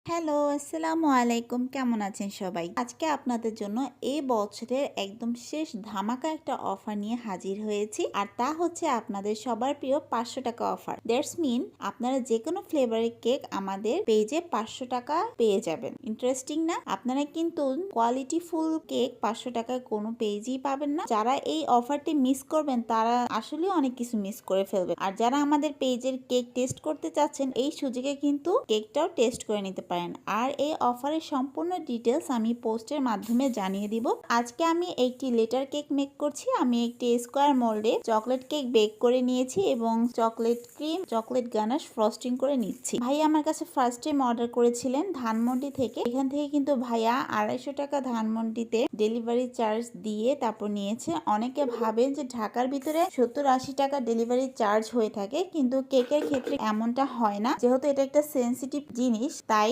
Hello, আসসালামু আলাইকুম। কেমন আছেন সবাই? আজকে আপনাদের জন্য এই বছরের একদম শেষ ধামাকা একটা অফার নিয়ে হাজির হয়েছি। আর তা হচ্ছে আপনাদের সবার প্রিয় ৳500 অফার। দ্যাটস মিন আপনারা যেকোনো ফ্লেভারের কেক আমাদের পেজে ৳500 পেয়ে যাবেন। ইন্টারেস্টিং না? আপনারা কিন্তু কোয়ালিটি ফুল কেক ৳500 কোনো পেজেই পাবেন না। যারা এই অফারটি মিস করবেন তারা আসলেও অনেক কিছু মিস করে ফেলবেন। আর যারা আমাদের পেজের কেক টেস্ট করতে চাচ্ছেন এই সুযোগে কিন্তু কেকটাও টেস্ট করে নিতে পারেন। আর এই অফারের সম্পূর্ণ ডিটেলস আমি পোস্টের মাধ্যমে জানিয়ে দিব। আজকে আমি একটি লেটার কেক মেক করছি। আমি একটি স্কোয়ার মোল্ডে চকলেট কেক বেক করে নিয়েছি এবং chocolate cream, chocolate ganache frosting করে নিচ্ছি। ভাই আমার কাছে ফার্স্ট টাইম অর্ডার করেছিলেন ধানমন্ডি থেকে। এখান থেকে কিন্তু ভাইয়া ৳250 ধানমন্ডিতে ডেলিভারি চার্জ দিয়ে তারপর নিয়েছে। অনেকে ভাবেন যে ঢাকার ভিতরে $70-80 ডেলিভারি চার্জ হয়ে থাকে, কিন্তু কেকের ক্ষেত্রে এমনটা হয় না। যেহেতু এটা একটা সেন্সিটিভ জিনিস তাই